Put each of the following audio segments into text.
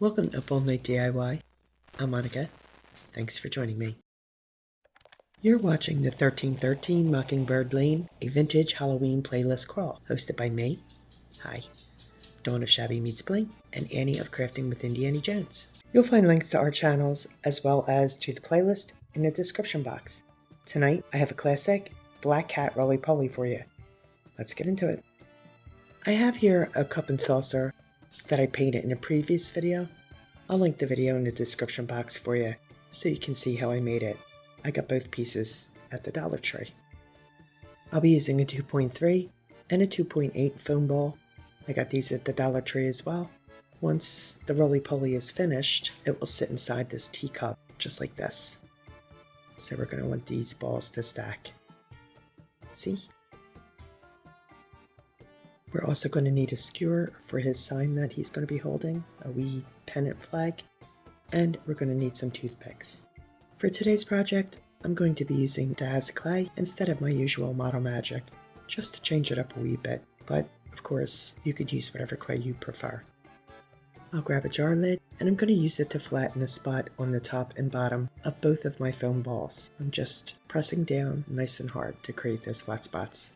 Welcome to Up All Night DIY. I'm Monica. Thanks for joining me. You're watching the 1313 Mockingbird Lane, a vintage Halloween playlist crawl, hosted by me, hi, Dawn of Shabby Meets Bling, and Annie of Crafting with Indiana Jones. You'll find links to our channels as well as to the playlist in the description box. Tonight, I have a classic black cat roly-poly for you. Let's get into it. I have here a cup and saucer that I painted in a previous video. I'll link the video in the description box for you so you can see how I made it. I got both pieces at the Dollar Tree. I'll be using a 2.3 and a 2.8 foam ball. I got these at the Dollar Tree as well. Once the roly-poly is finished, it will sit inside this teacup, just like this. So we're going to want these balls to stack. See? We're also going to need a skewer for his sign that he's going to be holding, a wee pennant flag, and we're going to need some toothpicks. For today's project, I'm going to be using Daz clay instead of my usual Model Magic, just to change it up a wee bit, but of course you could use whatever clay you prefer. I'll grab a jar lid, and I'm going to use it to flatten a spot on the top and bottom of both of my foam balls. I'm just pressing down nice and hard to create those flat spots.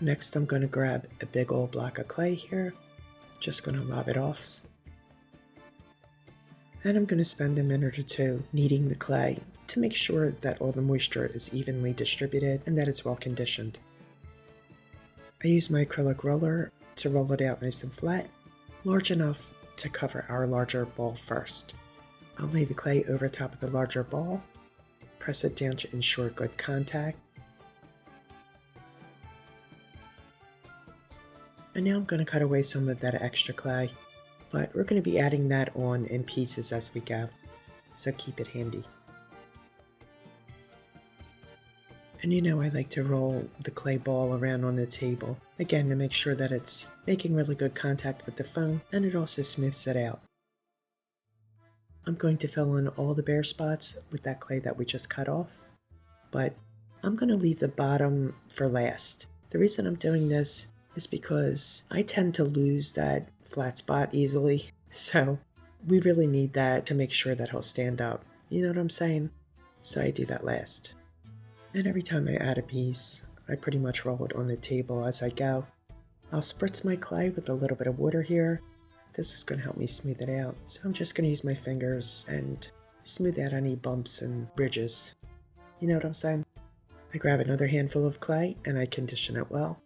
Next, I'm going to grab a big old block of clay here, just going to lob it off. And I'm going to spend a minute or two kneading the clay to make sure that all the moisture is evenly distributed and that it's well conditioned. I use my acrylic roller to roll it out nice and flat, large enough to cover our larger ball first. I'll lay the clay over top of the larger ball, press it down to ensure good contact. And now I'm going to cut away some of that extra clay, but we're going to be adding that on in pieces as we go, so keep it handy. And you know I like to roll the clay ball around on the table, again to make sure that it's making really good contact with the foam and it also smooths it out. I'm going to fill in all the bare spots with that clay that we just cut off, but I'm going to leave the bottom for last. The reason I'm doing this is because I tend to lose that flat spot easily, so we really need that to make sure that he'll stand up. You know what I'm saying? So I do that last. And every time I add a piece, I pretty much roll it on the table as I go. I'll spritz my clay with a little bit of water here. This is going to help me smooth it out. So I'm just going to use my fingers and smooth out any bumps and ridges. You know what I'm saying? I grab another handful of clay and I condition it well.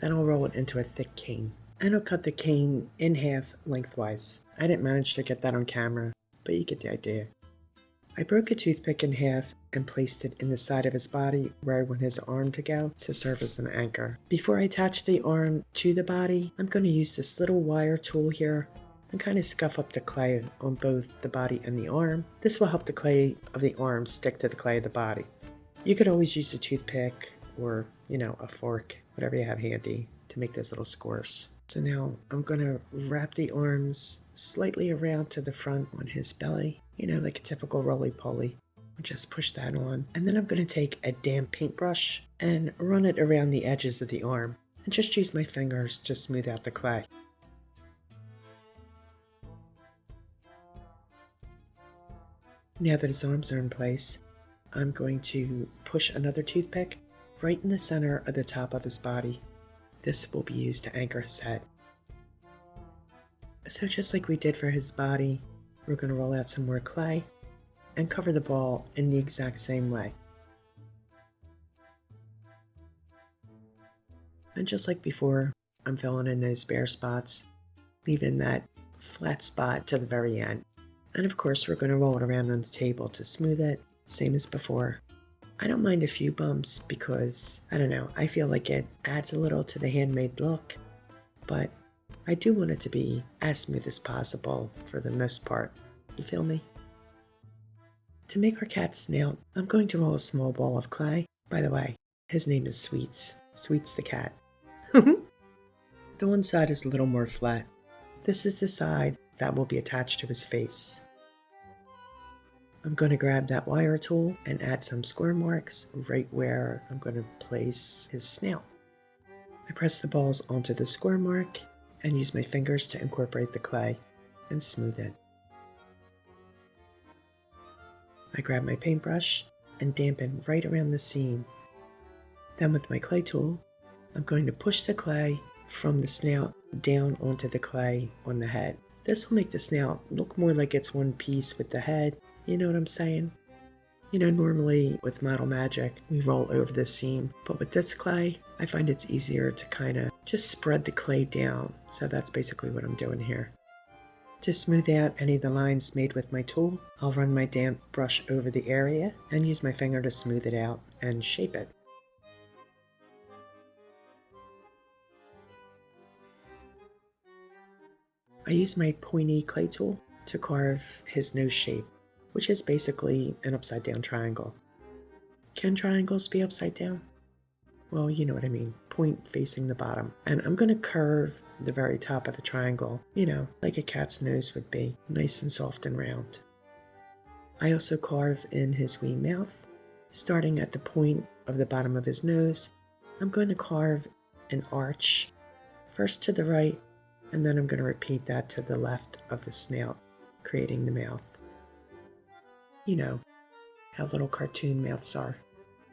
Then I'll roll it into a thick cane. And I'll cut the cane in half lengthwise. I didn't manage to get that on camera, but you get the idea. I broke a toothpick in half and placed it in the side of his body where I want his arm to go to serve as an anchor. Before I attach the arm to the body, I'm going to use this little wire tool here and kind of scuff up the clay on both the body and the arm. This will help the clay of the arm stick to the clay of the body. You could always use a toothpick or, a fork, whatever you have handy, to make those little scores. So now I'm going to wrap the arms slightly around to the front on his belly, like a typical roly-poly. Just push that on. And then I'm going to take a damp paintbrush and run it around the edges of the arm and just use my fingers to smooth out the clay. Now that his arms are in place, I'm going to push another toothpick right in the center of the top of his body. This will be used to anchor his head. So just like we did for his body, we're going to roll out some more clay and cover the ball in the exact same way. And just like before, I'm filling in those bare spots, leaving that flat spot to the very end. And of course, we're going to roll it around on the table to smooth it, same as before. I don't mind a few bumps because, I feel like it adds a little to the handmade look, but I do want it to be as smooth as possible for the most part. You feel me? To make our cat's snout, I'm going to roll a small ball of clay. By the way, his name is Sweets. Sweets the cat. The one side is a little more flat. This is the side that will be attached to his face. I'm going to grab that wire tool and add some square marks right where I'm going to place his snout. I press the balls onto the square mark and use my fingers to incorporate the clay and smooth it. I grab my paintbrush and dampen right around the seam. Then with my clay tool, I'm going to push the clay from the snout down onto the clay on the head. This will make the snout look more like it's one piece with the head. You know what I'm saying? You know, normally with Model Magic, we roll over the seam, but with this clay, I find it's easier to kind of just spread the clay down. So that's basically what I'm doing here. To smooth out any of the lines made with my tool, I'll run my damp brush over the area and use my finger to smooth it out and shape it. I use my pointy clay tool to carve his nose shape, which is basically an upside down triangle. Can triangles be upside down? Well, you know what I mean, point facing the bottom. And I'm going to curve the very top of the triangle, you know, like a cat's nose would be, nice and soft and round. I also carve in his wee mouth. Starting at the point of the bottom of his nose, I'm going to carve an arch, first to the right, and then I'm going to repeat that to the left of the snout, creating the mouth. You know, how little cartoon mouths are.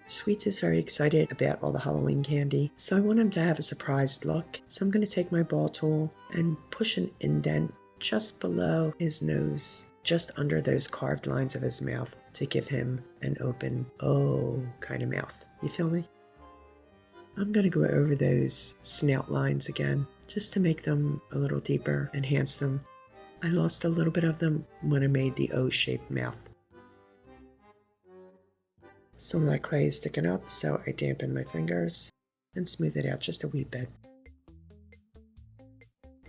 Sweets is very excited about all the Halloween candy, so I want him to have a surprised look. So I'm going to take my ball tool and push an indent just below his nose, just under those carved lines of his mouth to give him an open, oh, kind of mouth. You feel me? I'm going to go over those snout lines again, just to make them a little deeper, enhance them. I lost a little bit of them when I made the O-shaped mouth. Some of that clay is sticking up, so I dampen my fingers and smooth it out just a wee bit.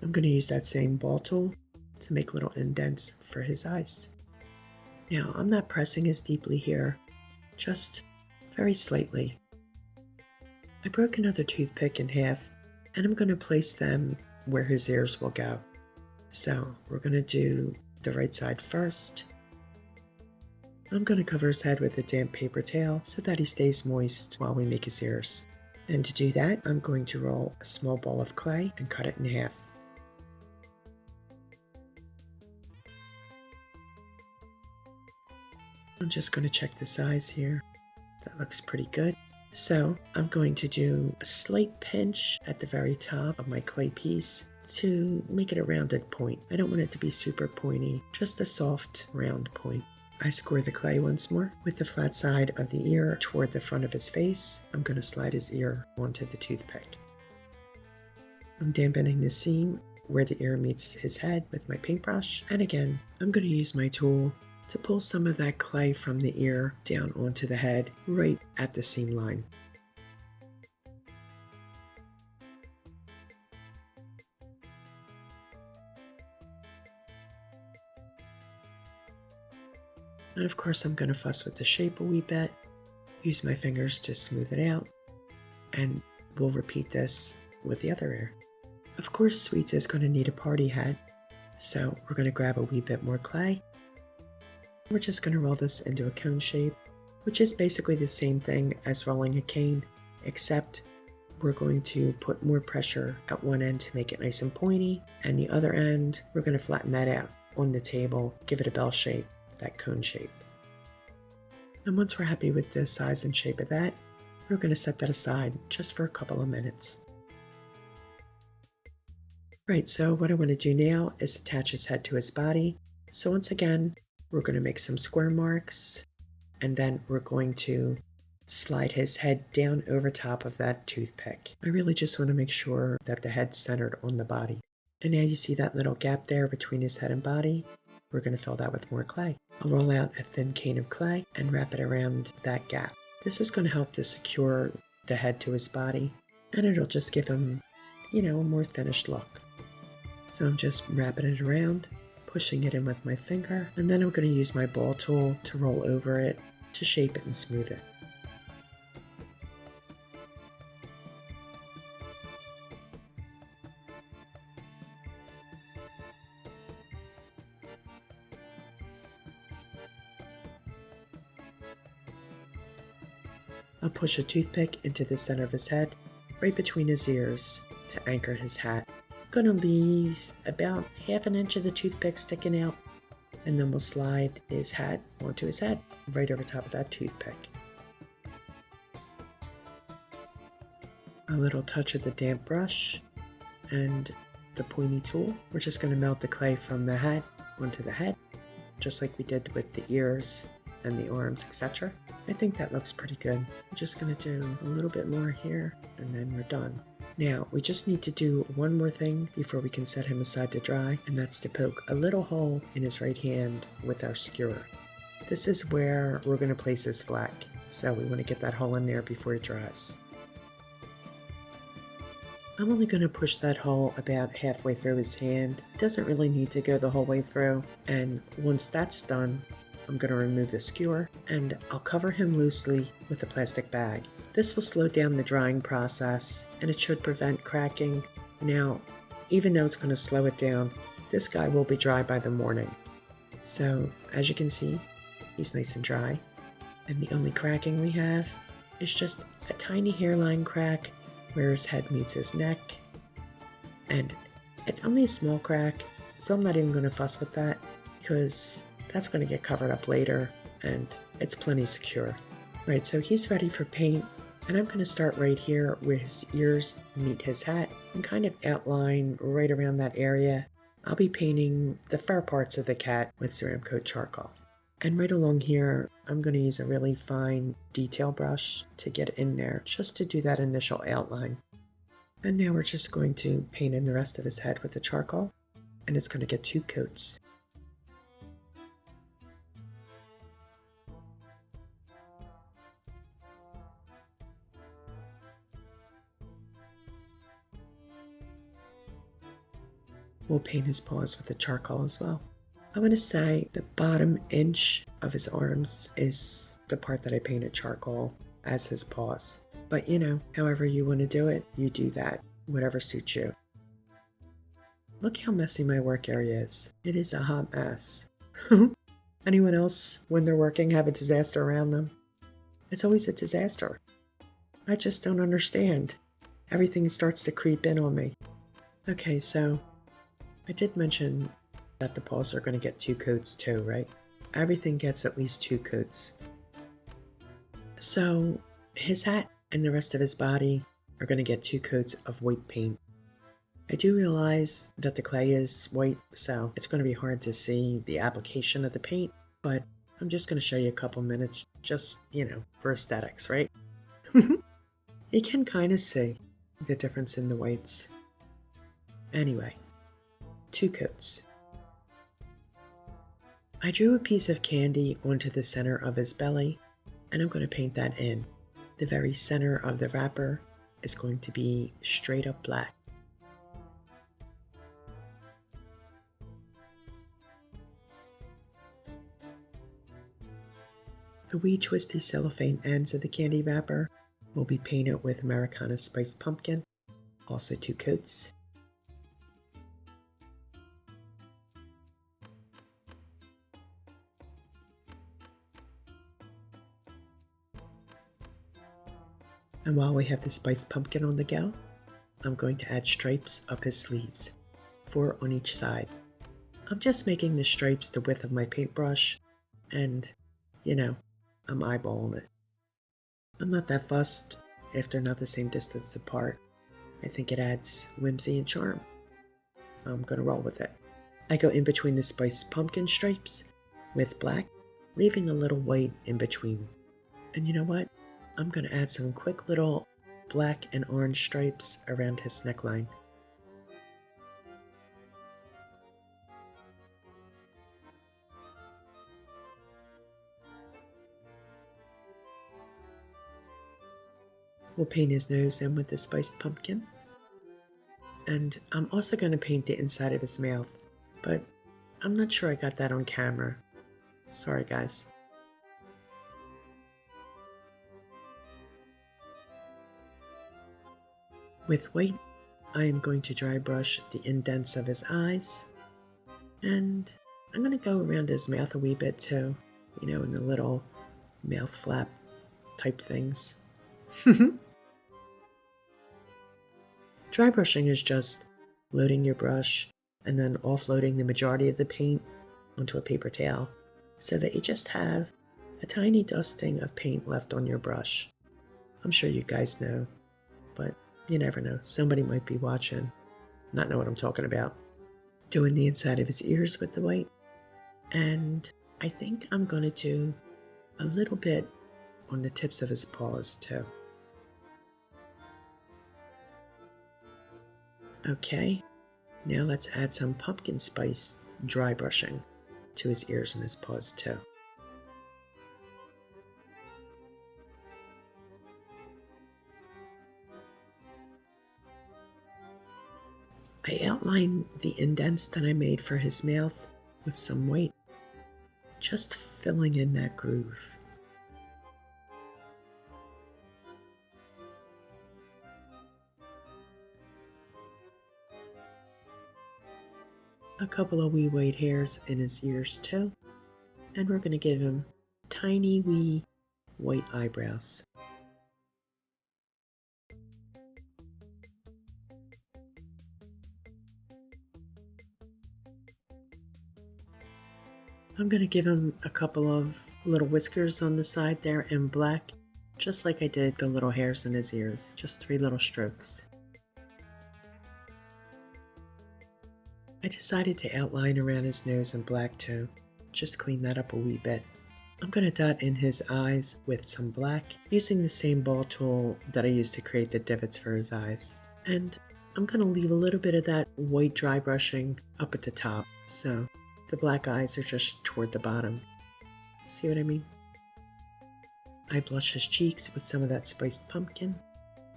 I'm going to use that same ball tool to make little indents for his eyes. Now, I'm not pressing as deeply here, just very slightly. I broke another toothpick in half, and I'm going to place them where his ears will go. So we're going to do the right side first. I'm going to cover his head with a damp paper towel so that he stays moist while we make his ears. And to do that, I'm going to roll a small ball of clay and cut it in half. I'm just going to check the size here. That looks pretty good. So I'm going to do a slight pinch at the very top of my clay piece to make it a rounded point. I don't want it to be super pointy, just a soft round point. I score the clay once more with the flat side of the ear toward the front of his face. I'm going to slide his ear onto the toothpick. I'm dampening the seam where the ear meets his head with my paintbrush, and again, I'm going to use my tool to pull some of that clay from the ear down onto the head right at the seam line. And of course I'm going to fuss with the shape a wee bit, use my fingers to smooth it out, and we'll repeat this with the other ear. Of course Sweets is going to need a party hat, so we're going to grab a wee bit more clay. We're just going to roll this into a cone shape, which is basically the same thing as rolling a cane, except we're going to put more pressure at one end to make it nice and pointy, and the other end, we're going to flatten that out on the table, give it a bell shape, that cone shape. And once we're happy with the size and shape of that, we're going to set that aside just for a couple of minutes. Right, so what I want to do now is attach his head to his body. So once again, we're going to make some square marks, and then we're going to slide his head down over top of that toothpick. I really just want to make sure that the head's centered on the body. And now you see that little gap there between his head and body? We're going to fill that with more clay. I'll roll out a thin cane of clay and wrap it around that gap. This is going to help to secure the head to his body, and it'll just give him, a more finished look. So I'm just wrapping it around, pushing it in with my finger, and then I'm going to use my ball tool to roll over it to shape it and smooth it. I'll push a toothpick into the center of his head, right between his ears, to anchor his hat. I'm gonna leave about half an inch of the toothpick sticking out, and then we'll slide his hat onto his head, right over top of that toothpick. A little touch of the damp brush and the pointy tool. We're just gonna melt the clay from the hat onto the head, just like we did with the ears and the arms, etc. I think that looks pretty good. I'm just gonna do a little bit more here, and then we're done. Now, we just need to do one more thing before we can set him aside to dry, and that's to poke a little hole in his right hand with our skewer. This is where we're gonna place his flag, so we wanna get that hole in there before it dries. I'm only going to push that hole about halfway through his hand. It doesn't really need to go the whole way through. And once that's done, I'm going to remove the skewer and I'll cover him loosely with a plastic bag. This will slow down the drying process and it should prevent cracking. Now, even though it's going to slow it down, this guy will be dry by the morning. So, as you can see, he's nice and dry. And the only cracking we have is just a tiny hairline crack where his head meets his neck, and it's only a small crack, so I'm not even going to fuss with that because that's going to get covered up later and it's plenty secure. Right, so he's ready for paint, and I'm going to start right here where his ears meet his hat and kind of outline right around that area. I'll be painting the fur parts of the cat with Ceramcoat Charcoal. And right along here, I'm going to use a really fine detail brush to get in there, just to do that initial outline. And now we're just going to paint in the rest of his head with the charcoal, and it's going to get 2 coats. We'll paint his paws with the charcoal as well. I'm going to say the bottom inch of his arms is the part that I painted charcoal as his paws. But you know, however you want to do it, you do that. Whatever suits you. Look how messy my work area is. It is a hot mess. Anyone else, when they're working, have a disaster around them? It's always a disaster. I just don't understand. Everything starts to creep in on me. Okay, so I did mention that the paws are going to get 2 coats too, right? Everything gets at least 2 coats. So his hat and the rest of his body are going to get 2 coats of white paint. I do realize that the clay is white, so it's going to be hard to see the application of the paint, but I'm just going to show you a couple minutes just, for aesthetics, right? You can kind of see the difference in the whites. Anyway, 2 coats. I drew a piece of candy onto the center of his belly, and I'm going to paint that in. The very center of the wrapper is going to be straight up black. The wee twisty cellophane ends of the candy wrapper will be painted with Americana spiced pumpkin, also 2 coats. And while we have the spiced pumpkin on the go, I'm going to add stripes up his sleeves, 4 on each side. I'm just making the stripes the width of my paintbrush, and, I'm eyeballing it. I'm not that fussed if they're not the same distance apart. I think it adds whimsy and charm. I'm going to roll with it. I go in between the spiced pumpkin stripes with black, leaving a little white in between. And you know what? I'm going to add some quick little black and orange stripes around his neckline. We'll paint his nose in with the spiced pumpkin. And I'm also going to paint the inside of his mouth, but I'm not sure I got that on camera. Sorry, guys. With white, I am going to dry brush the indents of his eyes, and I'm going to go around his mouth a wee bit too, in the little mouth flap type things. Dry brushing is just loading your brush and then offloading the majority of the paint onto a paper towel so that you just have a tiny dusting of paint left on your brush. I'm sure you guys know, but you never know. Somebody might be watching, not know what I'm talking about. Doing the inside of his ears with the white. And I think I'm going to do a little bit on the tips of his paws too. Okay, now let's add some pumpkin spice dry brushing to his ears and his paws too. I outlined the indents that I made for his mouth with some white, just filling in that groove. A couple of wee white hairs in his ears too, and we're going to give him tiny wee white eyebrows. I'm going to give him a couple of little whiskers on the side there in black, just like I did the little hairs in his ears, just 3 little strokes. I decided to outline around his nose in black too, just clean that up a wee bit. I'm going to dot in his eyes with some black, using the same ball tool that I used to create the divots for his eyes. And I'm going to leave a little bit of that white dry brushing up at the top, so the black eyes are just toward the bottom. See what I mean? I blush his cheeks with some of that spiced pumpkin,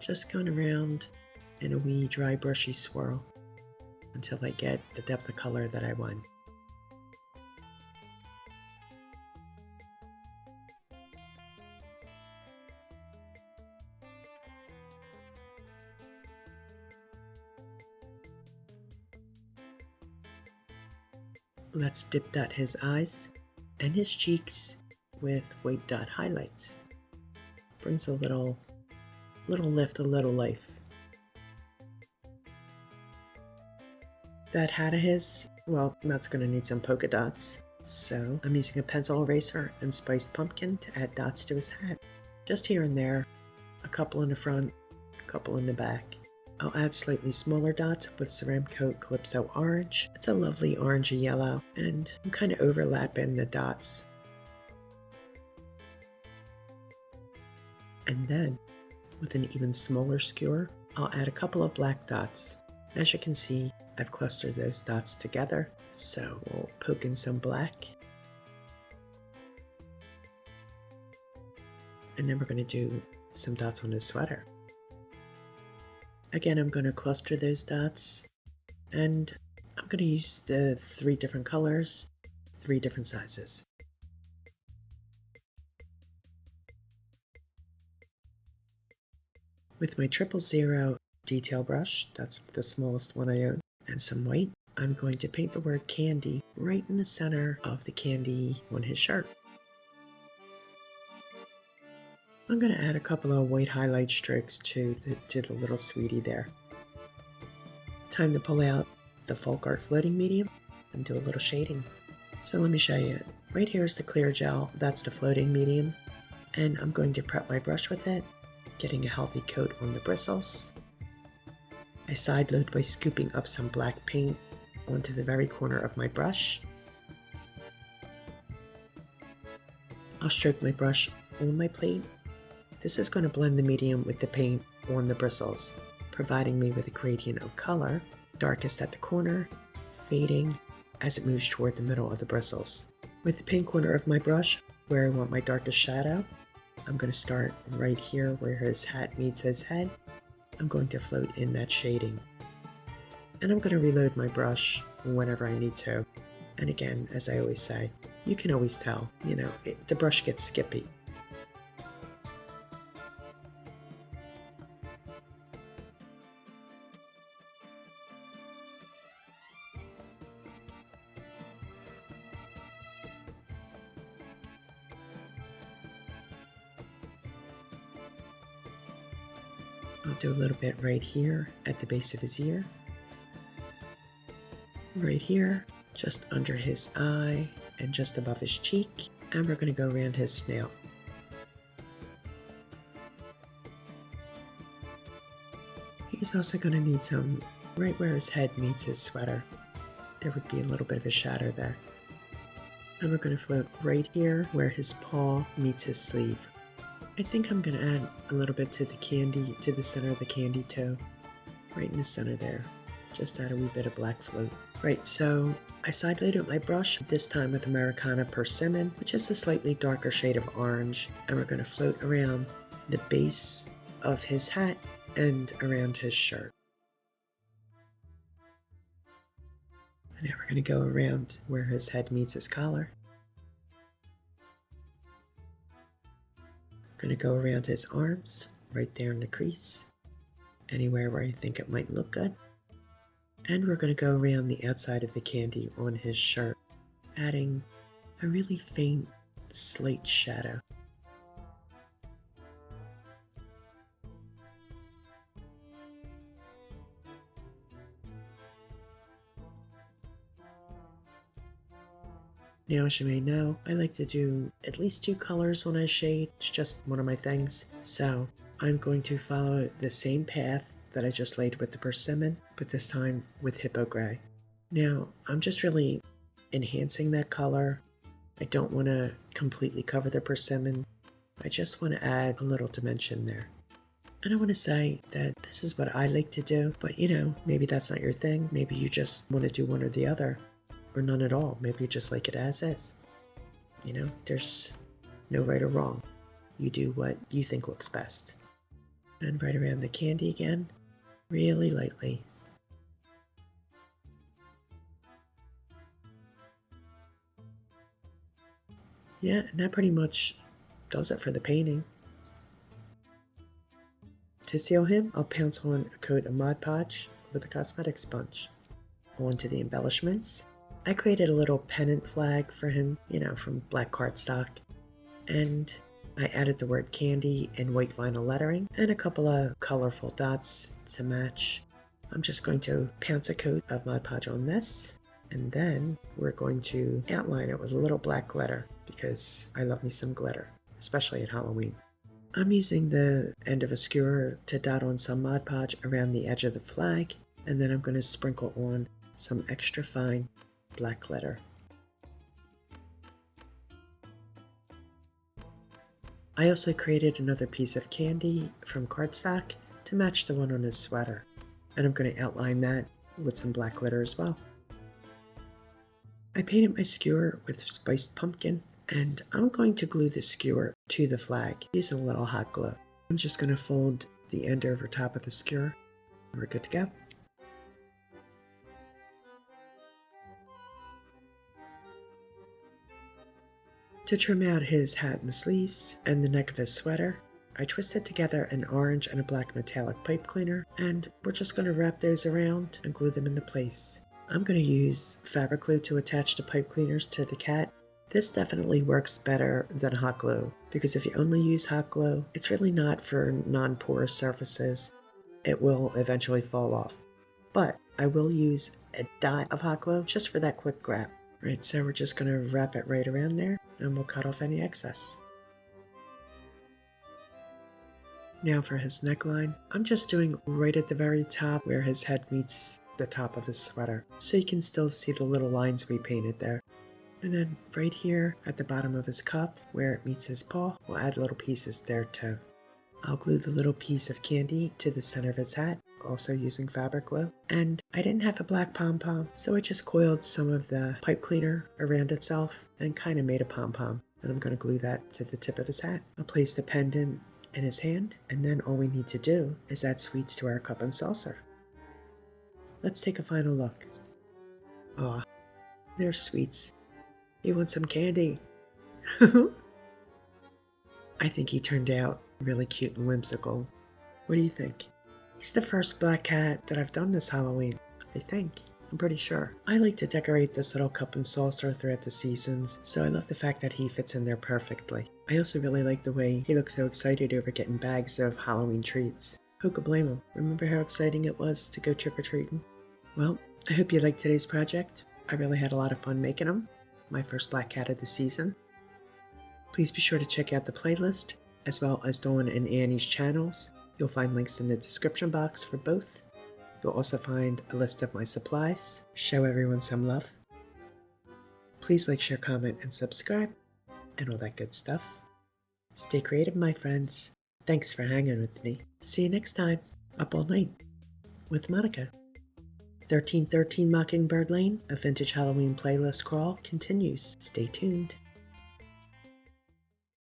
just going around in a wee dry brushy swirl until I get the depth of color that I want. Let's dip dot his eyes and his cheeks with white dot highlights. Brings a little lift, a little life. That hat of his, well, that's going to need some polka dots. So I'm using a pencil eraser and spiced pumpkin to add dots to his hat. Just here and there, a couple in the front, a couple in the back. I'll add slightly smaller dots with Ceramcoat Calypso Orange. It's a lovely orangey yellow, and I'm kind of overlapping the dots. And then, with an even smaller skewer, I'll add a couple of black dots. As you can see, I've clustered those dots together, so we'll poke in some black. And then we're going to do some dots on his sweater. Again, I'm going to cluster those dots, and I'm going to use the 3 different colors, 3 different sizes. With my 000 detail brush, that's the smallest one I own, and some white, I'm going to paint the word candy right in the center of the candy on his shirt. I'm going to add a couple of white highlight strokes to the little sweetie there. Time to pull out the folk art floating medium and do a little shading. So let me show you. Right here is the clear gel, that's the floating medium, and I'm going to prep my brush with it, getting a healthy coat on the bristles. I side load by scooping up some black paint onto the very corner of my brush. I'll stroke my brush on my plate. This is going to blend the medium with the paint on the bristles, providing me with a gradient of color, darkest at the corner, fading as it moves toward the middle of the bristles. With the pink corner of my brush, where I want my darkest shadow, I'm going to start right here where his hat meets his head. I'm going to float in that shading. And I'm going to reload my brush whenever I need to. And again, as I always say, you can always tell, the brush gets skippy. I'll do a little bit right here at the base of his ear. Right here, just under his eye and just above his cheek. And we're going to go around his snout. He's also going to need some right where his head meets his sweater. There would be a little bit of a shadow there. And we're going to float right here where his paw meets his sleeve. I think I'm going to add a little bit to the candy, to the center of the candy toe. Right in the center there. Just add a wee bit of black float. Right, so I side loaded my brush, this time with Americana Persimmon, which is a slightly darker shade of orange. And we're going to float around the base of his hat and around his shirt. And now we're going to go around where his head meets his collar. We're going to go around his arms, right there in the crease, anywhere where I think it might look good. And we're going to go around the outside of the candy on his shirt, adding a really faint slate shadow. Now, as you may know, I like to do at least 2 colors when I shade. It's just one of my things. So I'm going to follow the same path that I just laid with the persimmon, but this time with Hippo Gray. Now, I'm just really enhancing that color. I don't want to completely cover the persimmon. I just want to add a little dimension there. And I want to say that this is what I like to do, but maybe that's not your thing. Maybe you just want to do one or the other. Or none at all. Maybe you just like it as is. There's no right or wrong. You do what you think looks best. And right around the candy again, really lightly. Yeah, and that pretty much does it for the painting. To seal him, I'll pounce on a coat of Mod Podge with a cosmetic sponge. On to the embellishments. I created a little pennant flag for him, from black cardstock. And I added the word candy in white vinyl lettering and a couple of colorful dots to match. I'm just going to pounce a coat of Mod Podge on this. And then we're going to outline it with a little black glitter because I love me some glitter, especially at Halloween. I'm using the end of a skewer to dot on some Mod Podge around the edge of the flag. And then I'm going to sprinkle on some extra fine black glitter. I also created another piece of candy from cardstock to match the one on his sweater, and I'm going to outline that with some black glitter as well. I painted my skewer with spiced pumpkin, and I'm going to glue the skewer to the flag using a little hot glue. I'm just going to fold the end over top of the skewer, and we're good to go. To trim out his hat and sleeves and the neck of his sweater, I twisted together an orange and a black metallic pipe cleaner, and we're just going to wrap those around and glue them into place. I'm going to use fabric glue to attach the pipe cleaners to the cat. This definitely works better than hot glue, because if you only use hot glue, it's really not for non-porous surfaces. It will eventually fall off. But I will use a dot of hot glue just for that quick grab. Right, so we're just going to wrap it right around there, and we'll cut off any excess. Now for his neckline, I'm just doing right at the very top where his head meets the top of his sweater, so you can still see the little lines we painted there. And then right here at the bottom of his cuff, where it meets his paw, we'll add little pieces there too. I'll glue the little piece of candy to the center of his hat, also using fabric glue. And I didn't have a black pom-pom, so I just coiled some of the pipe cleaner around itself and kind of made a pom-pom. And I'm going to glue that to the tip of his hat. I'll place the pendant in his hand, and then all we need to do is add sweets to our cup and saucer. Let's take a final look. Aw, there's sweets. You want some candy? I think he turned out really cute and whimsical. What do you think? He's the first black cat that I've done this Halloween, I think. I'm pretty sure. I like to decorate this little cup and saucer throughout the seasons, so I love the fact that he fits in there perfectly. I also really like the way he looks so excited over getting bags of Halloween treats. Who could blame them? Remember how exciting it was to go trick-or-treating? Well, I hope you liked today's project. I really had a lot of fun making them. My first black cat of the season. Please be sure to check out the playlist, as well as Dawn and Annie's channels. You'll find links in the description box for both. You'll also find a list of my supplies. Show everyone some love. Please like, share, comment, and subscribe, and all that good stuff. Stay creative, my friends. Thanks for hanging with me. See you next time. Up all night with Monica. 1313 Mockingbird Lane, a vintage Halloween playlist crawl continues. Stay tuned.